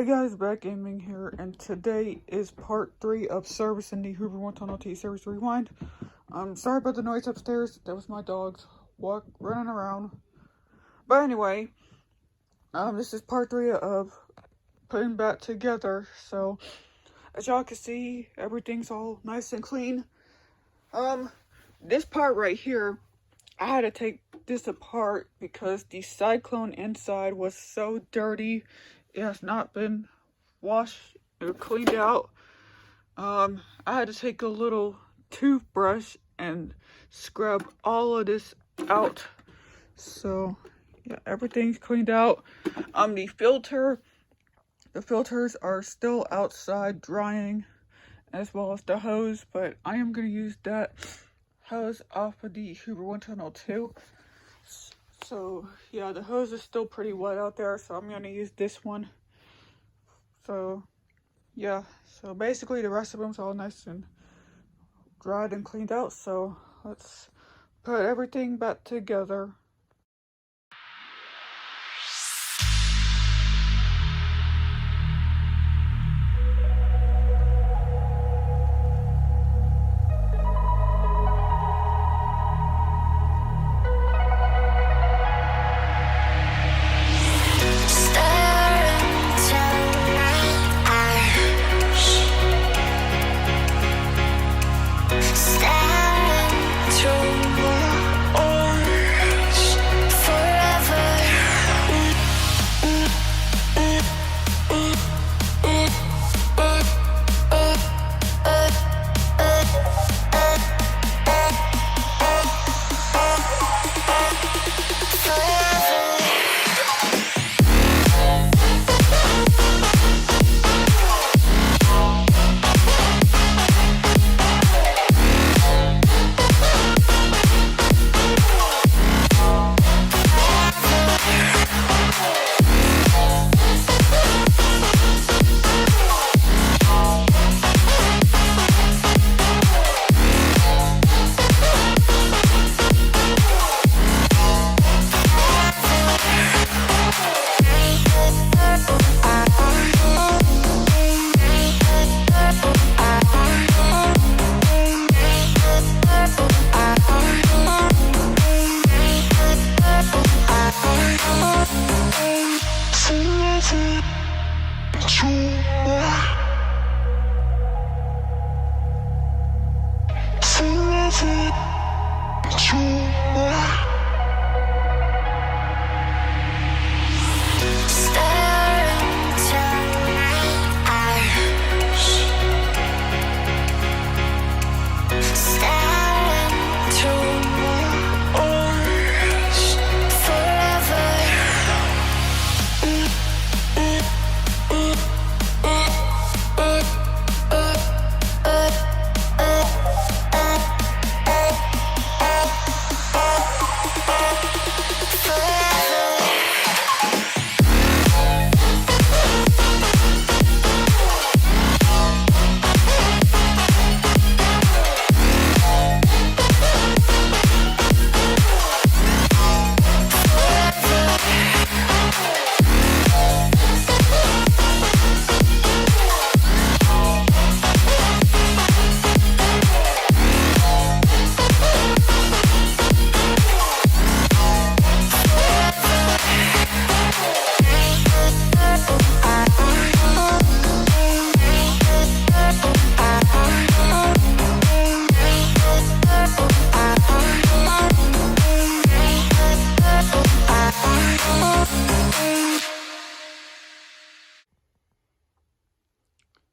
Hi guys, Back Gaming here, and today is part 3 of servicing the Hoover windtunnel T series rewind. Sorry about the noise upstairs. That was my dogs running around. But anyway, this is part 3 of putting back together. So as y'all can see, everything's all nice and clean. This part right here, I had to take this apart because the cyclone inside was so dirty. It has not been washed or cleaned out. I had to take a little toothbrush and scrub all of this out. So yeah, everything's cleaned out. The filters are still outside drying, as well as the hose, but I am going to use that hose off of the Hoover windtunnel too. So yeah, the hose is still pretty wet out there, so I'm going to use this one. So yeah, so basically the rest of them's all nice and dried and cleaned out, so let's put everything back together.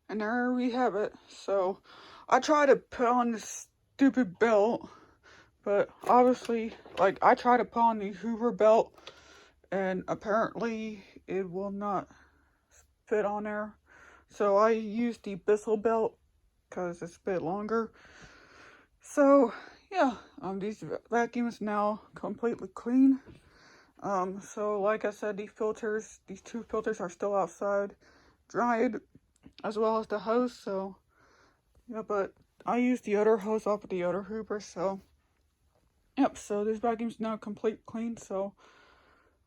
And there we have it. So I tried to put on this stupid belt, but obviously, I tried to put on the Hoover belt, and apparently it will not fit on there. So I used the Bissell belt because it's a bit longer. So yeah, these vacuums now completely clean. So like I said, these two filters are still outside, dried, as well as the hose. So yeah, but I used the other hose off of the other Hoover. So yep, so this vacuum's now complete clean. So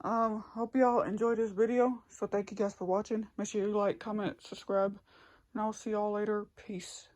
Hope y'all enjoyed this video. So thank you guys for watching. Make sure you like, comment, subscribe, and I'll see y'all later. Peace.